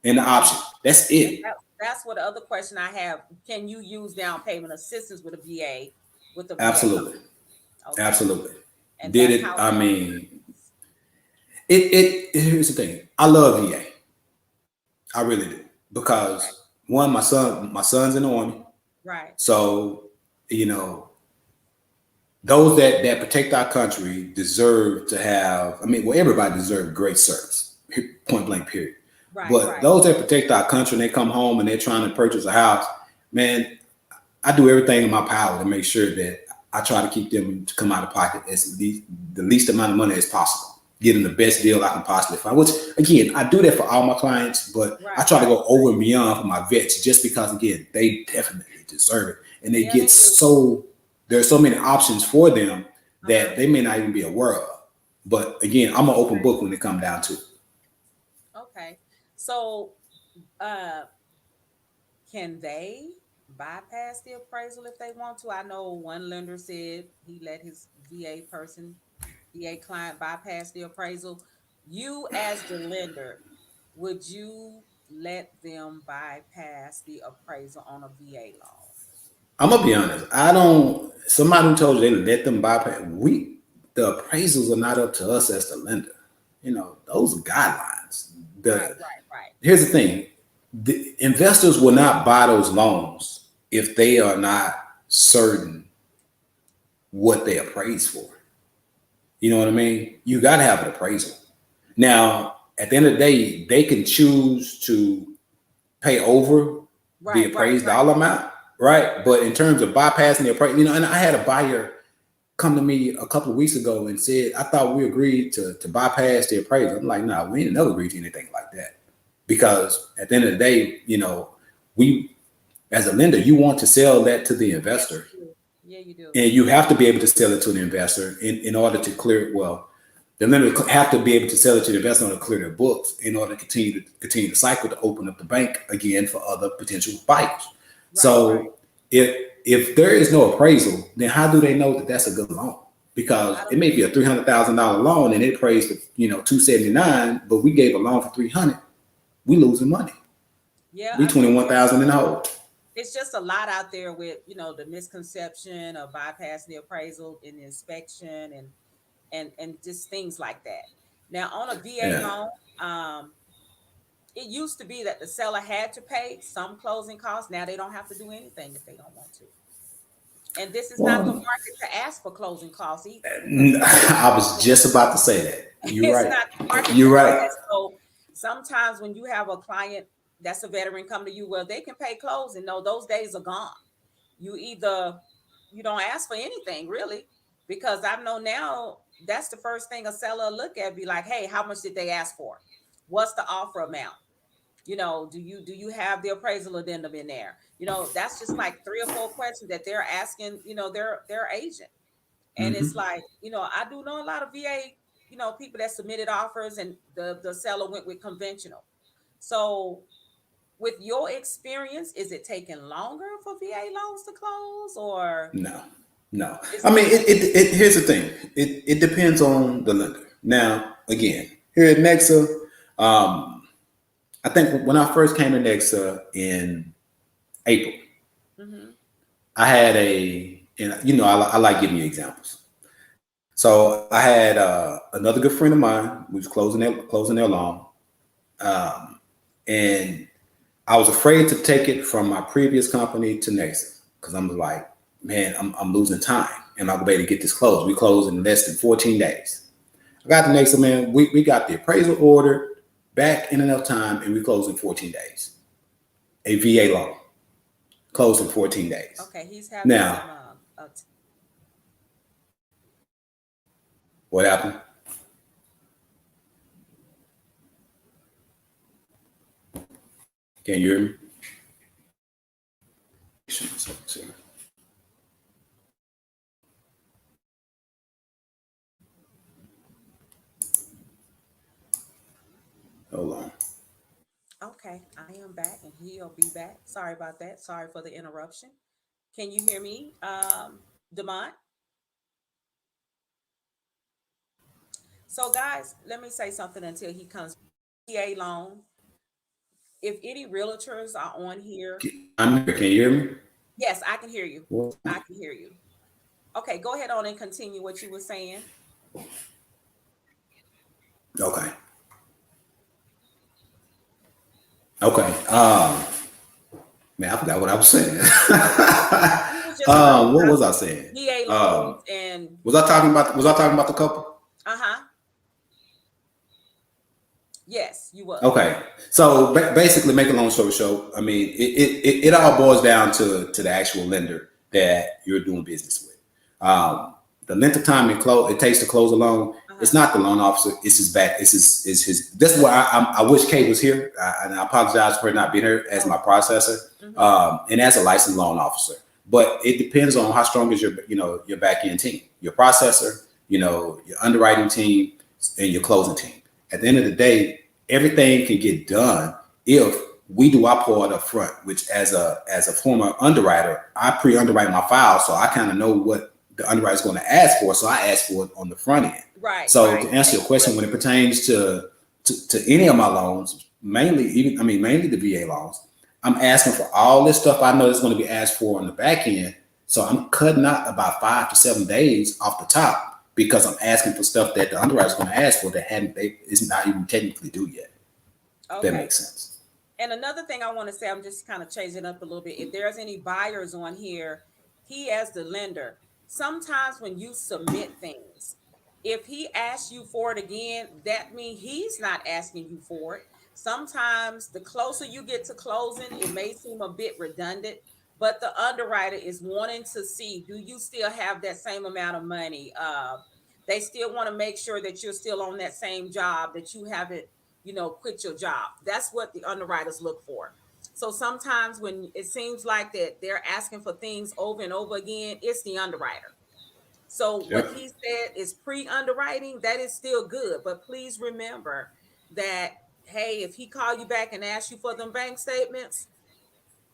and the option. That's it. That's what the other question I have. Can you use down payment assistance with a VA? With the VA? Absolutely. Okay. Absolutely. And did it? I mean, it. Here's the thing. I love VA. I really do, because one, my son's in the Army. Right. So, those that protect our country deserve to have, everybody deserves great service, point blank, period. Right, but those that protect our country and they come home and they're trying to purchase a house, man, I do everything in my power to make sure that I try to keep them to come out of pocket the least amount of money as possible, get them the best deal I can possibly find, which, again, I do that for all my clients, but I try to go over and beyond for my vets just because, again, they definitely deserve it. And they get there's so many options for them that they may not even be aware of. But again, I'm an open book when it comes down to it. Okay. So can they bypass the appraisal if they want to? I know one lender said he let his VA client bypass the appraisal. You as the lender, would you let them bypass the appraisal on a VA loan? I'm gonna be honest. Somebody who told you they let them bypass. The appraisals are not up to us as the lender. Those are guidelines. Right. Here's the thing: the investors will not buy those loans if they are not certain what they appraise for. You know what I mean? You got to have an appraisal. Now, at the end of the day, they can choose to pay over the appraised dollar amount. Right. But in terms of bypassing the appraisal, and I had a buyer come to me a couple of weeks ago and said, I thought we agreed to bypass the appraisal. I'm like, no, we ain't never agreed to anything like that. Because at the end of the day, we, as a lender, you want to sell that to the investor Yeah, you do. and you have to be able to sell it to the investor in order to clear. Well, the lender have to be able to sell it to the investor in order to clear their books in order to continue the cycle to open up the bank again for other potential buyers. Right, right. So if there is no appraisal, then how do they know that that's a good loan? Because I it don't. may be a $300,000 loan and it appraised for 279, but we gave a loan for 300. We losing money. Yeah, We I mean, 21,000 in the hole. it's just a lot out there with the misconception of bypassing the appraisal and the inspection and just things like that. Now, on a VA Yeah. loan, it used to be that the seller had to pay some closing costs. Now they don't have to do anything if they don't want to. And this is not the Well, market to ask for closing costs either, because I was just about to say that. You're it's right. not the market to You're do right. that. So sometimes when you have a client that's a veteran come to you, well, they can pay closing. No, those days are gone. You either you don't ask for anything really, because I know now that's the first thing a seller look at, be like, hey, how much did they ask for? What's the offer amount? Do you have the appraisal addendum in there? That's just like three or four questions that they're asking, their agent. And it's Hmm. like, I do know a lot of VA, people that submitted offers and the seller went with conventional. So with your experience, is it taking longer for VA loans to close, or No, no. is I it mean, the same? here's the thing. It depends on the lender. Now, again, here at Nexa, um, I think when I first came to Nexa in April, Mm-hmm. I had and I like giving you examples. So I had another good friend of mine who was closing their loan, um, and I was afraid to take it from my previous company to Nexa because I'm like, man, I'm losing time. Am I going to be able to get this closed? We closed in less than 14 days. I got the Nexa, man. We got the appraisal order back in enough time, and we closed in 14 days. A VA loan closed in 14 days. Okay, he's having Now, some what happened? Can you hear me? Hold on. okay, I am back and he'll be back. Sorry about that. Sorry for the interruption. Can you hear me, Demont? So guys, let me say something until he comes. VA loan. If any realtors are on here, I'm here. Can you hear me? yes, I can hear you. Well, I can hear you. Okay, go ahead on and continue what you were saying. okay. Okay. Man, I forgot what I was saying. You was just talking What about was I saying? VA loans and Was I talking about the couple? uh-huh. Yes, you was. Okay. So basically, make a long story short, I mean, it all boils down to the actual lender that you're doing business with. The length of time it takes to close a loan. It's Uh-huh. not the loan officer. It's his back. It's his. This is why I wish Kate was here, and I apologize for her not being here as Oh, my processor, mm-hmm. and as a licensed loan officer. But it depends on how strong is your back end team, your processor, your underwriting team, and your closing team. At the end of the day, everything can get done if we do our part up front. Which, as a former underwriter, I pre-underwrite my file, so I kind of know what the underwriter is going to ask for. So I ask for it on the front end. Right, So right. to answer your question, when it pertains to any of my loans, mainly the VA loans, I'm asking for all this stuff I know is going to be asked for on the back end. So I'm cutting out about 5 to 7 days off the top because I'm asking for stuff that the underwriter is going to ask for that is not even technically due yet. If that Okay. makes sense. And another thing I want to say, I'm just kind of changing up a little bit. If there's any buyers on here, he as the lender, sometimes when you submit things, if he asks you for it again, that means he's not asking you for it. Sometimes the closer you get to closing, it may seem a bit redundant, but the underwriter is wanting to see, do you still have that same amount of money? They still want to make sure that you're still on that same job, that you haven't quit your job. That's what the underwriters look for. So sometimes when it seems like that they're asking for things over and over again, it's the underwriter. So what Yep. he said is pre-underwriting, that is still good. But please remember that, hey, if he call you back and ask you for them bank statements,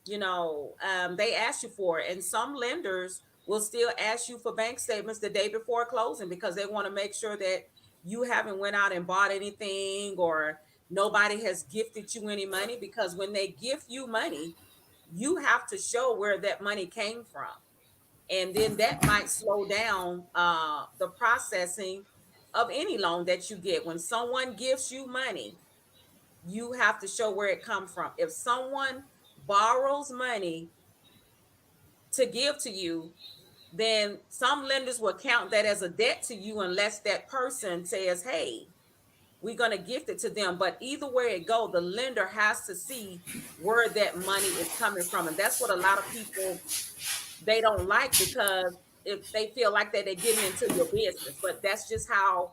they ask you for it. And some lenders will still ask you for bank statements the day before closing because they want to make sure that you haven't went out and bought anything or nobody has gifted you any money, because when they gift you money, you have to show where that money came from. And then that might slow down the processing of any loan that you get. When someone gives you money, you have to show where it comes from. If someone borrows money to give to you, then some lenders will count that as a debt to you unless that person says, hey, we're going to gift it to them. But either way it go, the lender has to see where that money is coming from. And that's what a lot of people, they don't like, because if they feel like that they're getting into your business. But that's just how,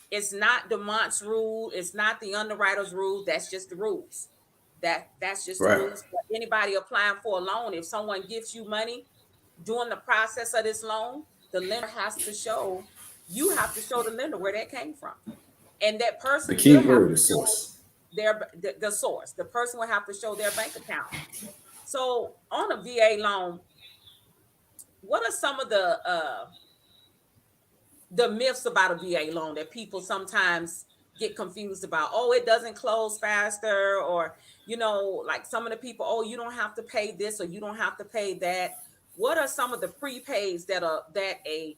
it's not Demont's rule, it's not the underwriter's rule, that's just the rules. That's just the Right. rules. For anybody applying for a loan, if someone gives you money during the process of this loan, the lender has to show, you have to show the lender where that came from. And that The person key will have word to is show source. the source. The person will have to show their bank account. So on a VA loan, what are some of the myths about a VA loan that people sometimes get confused about? Oh, it doesn't close faster, or like some of the people, oh, you don't have to pay this or you don't have to pay that. What are some of the prepays that a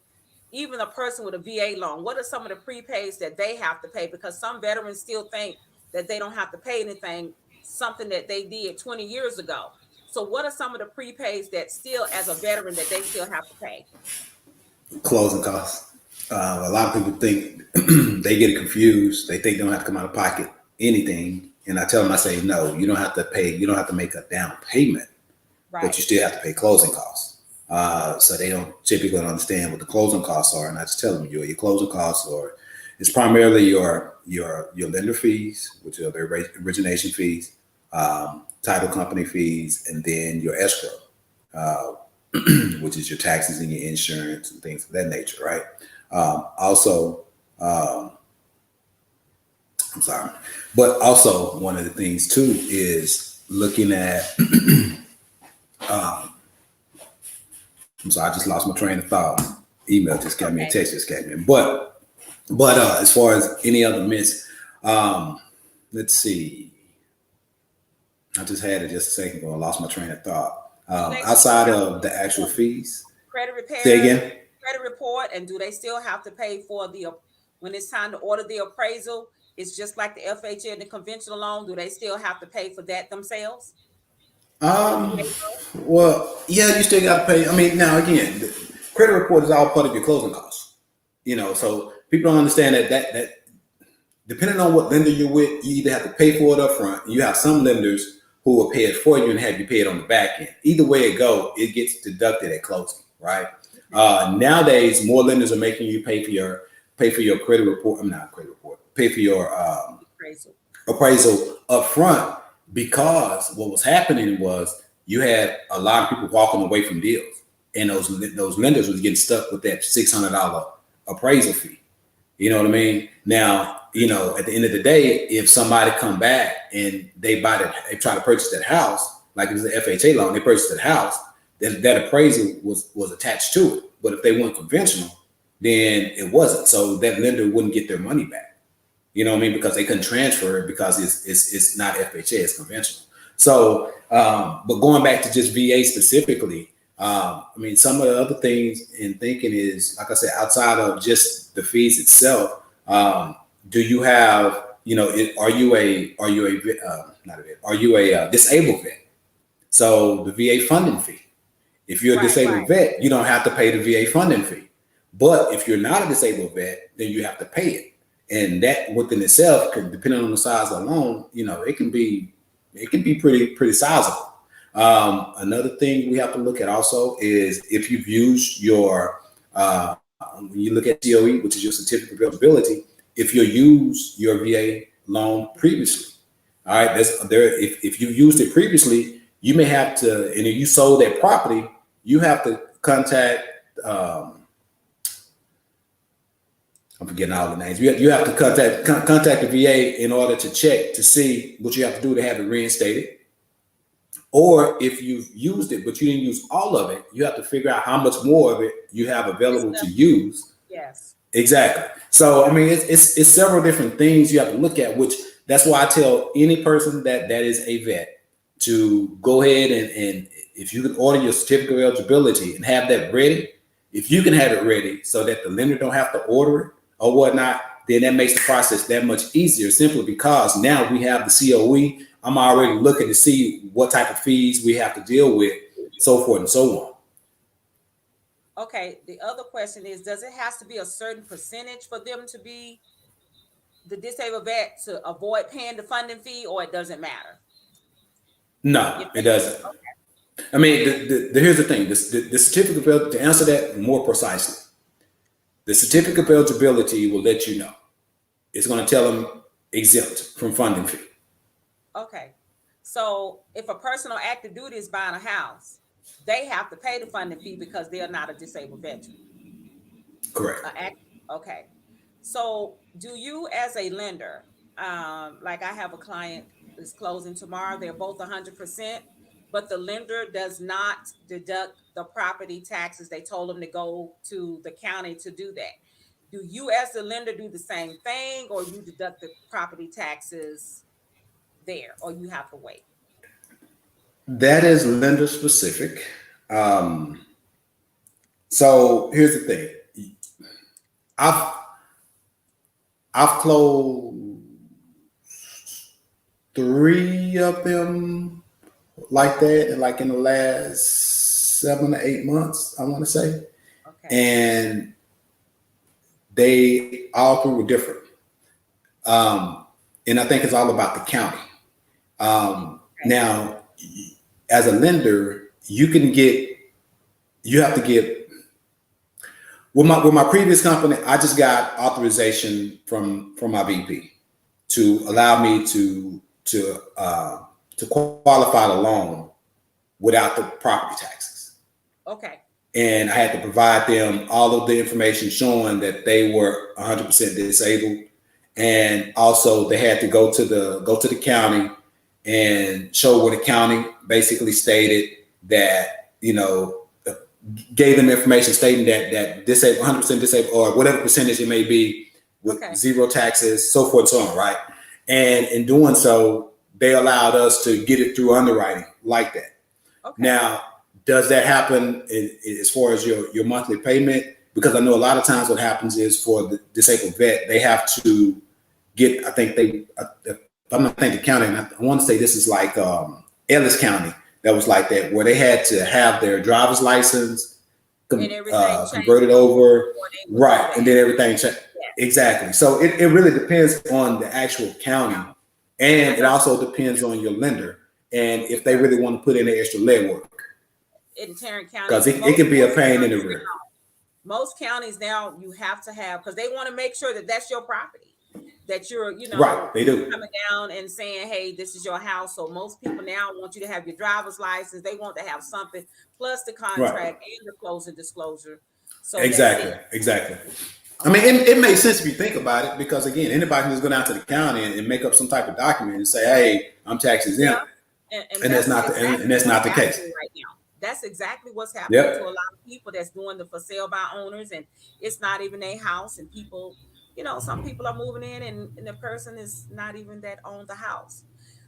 even a person with a VA loan, what are some of the prepays that they have to pay? Because some veterans still think that they don't have to pay anything, something that they did 20 years ago. So what are some of the prepays that still, as a veteran, that they still have to pay? Closing costs. A lot of people think they get confused. They think they don't have to come out of pocket anything. And I tell them, I say, no, you don't have to pay. You don't have to make a down payment, but Right. you still have to pay closing costs. So they don't typically understand what the closing costs are. And I just tell them your closing costs are, it's primarily your lender fees, which are the origination fees, title company fees, and then your escrow, uh, which is your taxes and your insurance and things of that nature, right? Also, I'm sorry, but also one of the things too is looking at. I'm sorry, I just lost my train of thought. Email just That's got me, a okay. text just came in. But as far as any other myths, um, let's see. I just had it just a second ago. I lost my train of thought. Do they still Outside have to of the pay actual for fees, credit say repair, again. credit report, and do they still have to pay for when it's time to order the appraisal? It's just like the FHA and the conventional loan. Do they still have to pay for that themselves on a VA Um, loan? well, yeah, you still got to pay. I mean, now again, the credit report is all part of your closing costs. Okay. So people don't understand that depending on what lender you're with, you either have to pay for it up front. You have some lenders who will pay it for you and have you pay it on the back end. Either way it go, it gets deducted at closing, right? Nowadays, more lenders are making you pay for your credit report. I'm not credit report. Pay for your Appraisal. appraisal up front, because what was happening was you had a lot of people walking away from deals, and those lenders was getting stuck with that $600 appraisal fee. You know what I mean? Now, at the end of the day, if somebody come back and they they try to purchase that house, like it was an FHA loan, they purchased that house, that appraisal was attached to it. But if they went conventional, then it wasn't. So that lender wouldn't get their money back. You know what I mean? Because they couldn't transfer it because it's not FHA, it's conventional. So, but going back to just VA specifically, I mean, some of the other things in thinking is, like I said, outside of just the fees itself, do you have, are you a disabled vet? So the VA funding fee. If you're a Right, disabled right. vet, you don't have to pay the VA funding fee. But if you're not a disabled vet, then you have to pay it. And that within itself, depending on the size of the loan, it can be pretty sizable. Another thing we have to look at also is if you've used when you look at COE, which is your certificate of eligibility, if you used your VA loan previously, all right, if you used it previously, you may have to, and if you sold that property, you have to contact, I'm forgetting all the names. You have to contact the VA in order to check to see what you have to do to have it reinstated. Or if you've used it, but you didn't use all of it, you have to figure out how much more of it you have available to use. Yes. Exactly. So, I mean, it's several different things you have to look at, which that's why I tell any person that is a vet to go ahead and if you can order your certificate of eligibility and have that ready, if you can have it ready so that the lender don't have to order it or whatnot, then that makes the process that much easier, simply because now we have the COE. I'm already looking to see what type of fees we have to deal with, so forth and so on. Okay, the other question is, does it have to be a certain percentage for them to be the disabled vet to avoid paying the funding fee, or it doesn't matter? No, it doesn't. Okay. I mean, here's the thing. The certificate of, to answer that more precisely, the certificate of eligibility will let you know. It's going to tell them exempt from funding fee. Okay. So if a person on active duty is buying a house, they have to pay the funding fee because they're not a disabled veteran. Correct. Okay. So do you as a lender, like I have a client that's closing tomorrow, they're both 100%, but the lender does not deduct the property taxes. They told them to go to the county to do that. Do you as the lender do the same thing, or you deduct the property taxes there, or you have to wait? That is lender specific. So here's the thing. I've closed 3 of them like that, like in the last 7 to 8 months, I want to say. Okay. And they all 3 were different. And I think it's all about the county. Now, as a lender, you have to get, with my previous company, I just got authorization from my VP to allow me to qualify the loan without the property taxes. Okay. And I had to provide them all of the information showing that they were 100% disabled, and also they had to go to the county and show where the county basically stated that, gave them information stating that disabled, 100% disabled, or whatever percentage it may be, with zero taxes, so forth and so on, right? And in doing so, they allowed us to get it through underwriting like that. Okay. Now, does that happen as far as your monthly payment? Because I know a lot of times what happens is for the disabled vet, they have to get, I think I'm not thinking county, and I want to say this is like Ellis County, that was like that, where they had to have their driver's license converted over, right, and then everything changed. Yeah. Exactly. So it really depends on the actual county, and it also depends on your lender, and if they really want to put in the extra legwork. In Tarrant County, because it can be a pain in the rear. Most counties now, you have to have, because they want to make sure that that's your property, that you're, right, they do, coming down and saying, hey, this is your house. So most people now want you to have your driver's license. They want to have something plus the contract, right, and the closing disclosure. So exactly. I mean, it makes sense if you think about it, because again, anybody can just go down to the county and make up some type of document and say, hey, I'm tax exempt. Yeah. And that's not the case right now. That's exactly what's happening to a lot of people that's doing the for sale by owners, and it's not even a house, and people, some people are moving in and the person is not even that owned the house.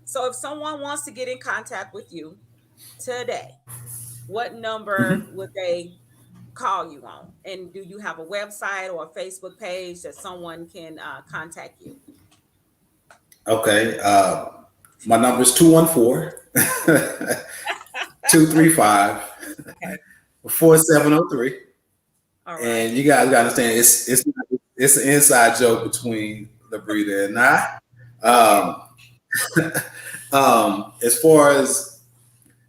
So if someone wants to get in contact with you today, what number would they call you on? And do you have a website or a Facebook page that someone can contact you? Okay. My number is 214 235 4703. All right. And you guys got to understand, it's an inside joke between LaBrita and I. As far as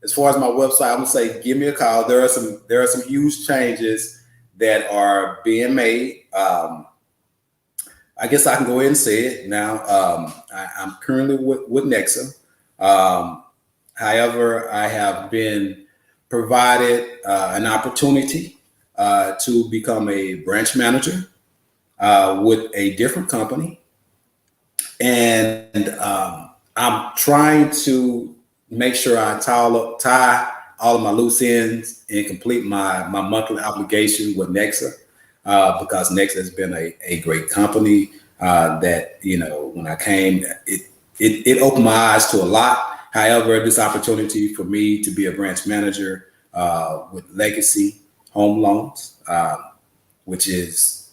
my website, I'm gonna say give me a call. There are some huge changes that are being made. I guess I can go ahead and say it now. I'm currently with Nexa. I However, I have been provided an opportunity to become a branch manager with a different company, and I'm trying to make sure I tie all of my loose ends and complete my monthly obligation with Nexa, because Nexa has been a great company that, when I came, it opened my eyes to a lot. However, this opportunity for me to be a branch manager with Legacy Home Loans, which is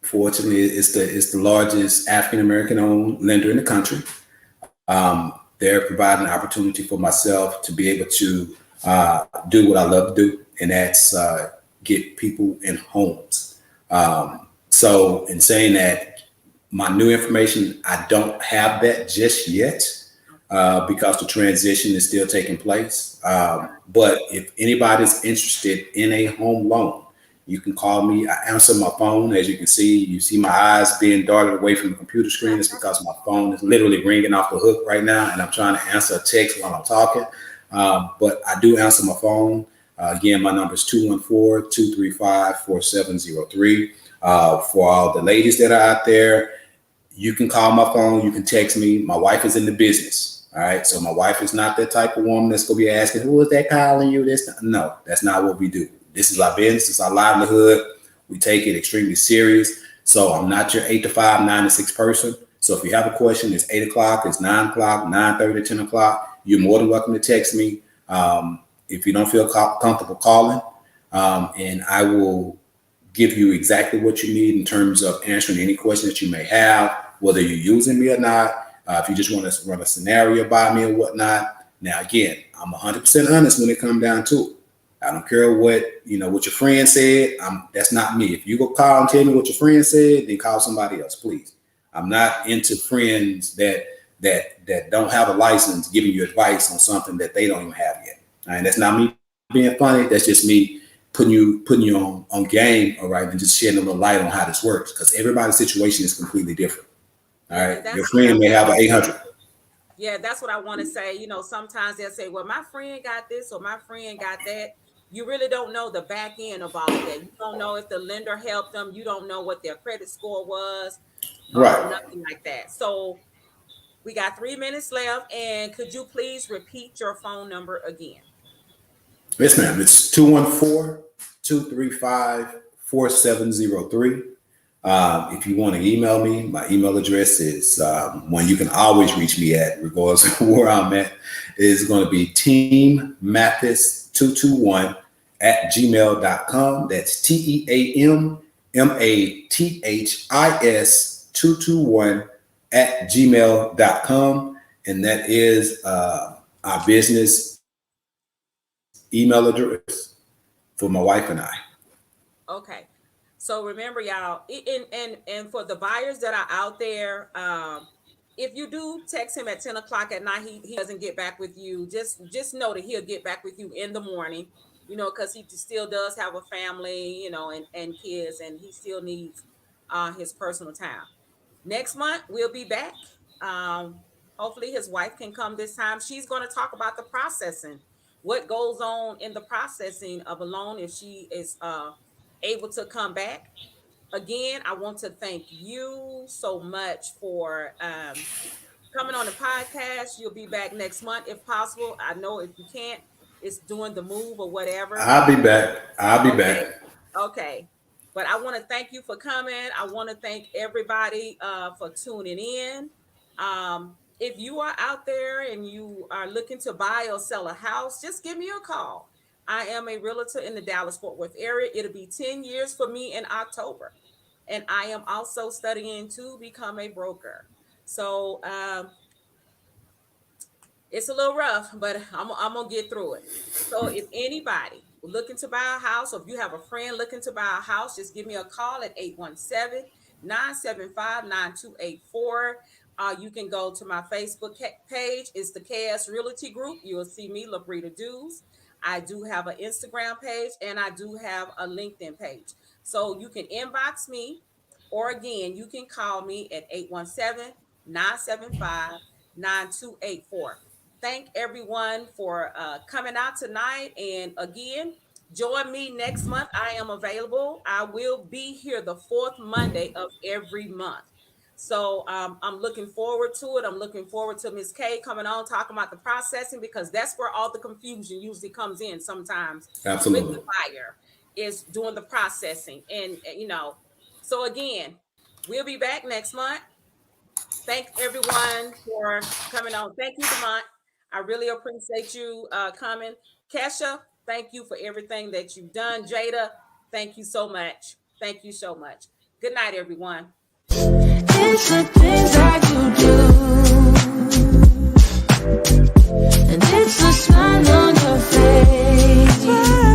fortunately it's the largest African American owned lender in the country. They're providing an opportunity for myself to be able to do what I love to do, and that's get people in homes. So, in saying that, my new information, I don't have that just yet because the transition is still taking place. But if anybody's interested in a home loan, you can call me. I answer my phone. As you see my eyes being darted away from the computer screen. It's because my phone is literally ringing off the hook right now, and I'm trying to answer a text while I'm talking. But I do answer my phone. Again, my number is 214-235-4703. For all the ladies that are out there, you can call my phone. You can text me. My wife is in the business. All right. So my wife is not that type of woman that's going to be asking, who is that calling you? No, that's not what we do. This is our business. It's our livelihood. We take it extremely serious. So I'm not your 8 to 5, 9 to 6 person. So if you have a question, it's 8 o'clock, it's 9 o'clock, 9:30, 10 o'clock. You're more than welcome to text me. If you don't feel comfortable calling, and I will give you exactly what you need in terms of answering any question that you may have, whether you're using me or not. If you just want to run a scenario by me or whatnot. Now, again, I'm 100% honest when it comes down to it. I don't care what what your friend said. That's not me. If you go call and tell me what your friend said, then call somebody else, please. I'm not into friends that don't have a license giving you advice on something that they don't even have yet. All right, that's not me being funny. That's just me putting you on game, all right, and just shedding a little light on how this works, because everybody's situation is completely different. All right, your friend may have an 800. Yeah, that's what I want to say. Sometimes they'll say, well, my friend got this or my friend got that. You really don't know the back end of all of that. You don't know if the lender helped them. You don't know what their credit score was, Right. nothing like that. So we got 3 minutes left. And could you please repeat your phone number again? Yes, ma'am. It's 214-235-4703. If you want to email me, my email address is one you can always reach me at, regardless of where I'm at, is going to be teammathis221 at gmail.com. That's TEAMMATHIS 221 at gmail.com. And that is our business email address for my wife and I. Okay. So remember, y'all, and for the buyers that are out there, if you do text him at 10 o'clock at night, he doesn't get back with you. Just know that he'll get back with you in the morning, because he still does have a family, and kids, and he still needs his personal time. Next month we'll be back. Um, Hopefully his wife can come this time. She's going to talk about the processing, what goes on in the processing of a loan if she is able to come back. Again, I want to thank you so much for coming on the podcast. You'll be back next month if possible. I know if you can't, it's doing the move or whatever. I'll be back. I'll be Okay. back. Okay. But I want to thank you for coming. I want to thank everybody for tuning in. If you are out there and you are looking to buy or sell a house, just give me a call. I am a realtor in the Dallas Fort Worth area. It'll be 10 years for me in October. And I am also studying to become a broker. So it's a little rough, but I'm gonna get through it. So if anybody looking to buy a house, or if you have a friend looking to buy a house, just give me a call at 817-975-9284. You can go to my Facebook page. It's the KS Realty Group. You will see me, Labrita Dews. I do have an Instagram page and I do have a LinkedIn page. So you can inbox me, or again, you can call me at 817-975-9284. thank everyone for coming out tonight. And again, join me next month. I am available. I will be here the fourth Monday of every month. So I'm looking forward to it. I'm looking forward to Miss Kay coming on talking about the processing, because that's where all the confusion usually comes in sometimes with Absolutely. the buyer, is doing the processing. And so again, we'll be back next month. Thank everyone for coming on. Thank you, Demont. I really appreciate you coming. Kesha, thank you for everything that you've done. Jada, thank you so much. Thank you so much. Good night, everyone. It's the things that you do, and it's the smile on your face.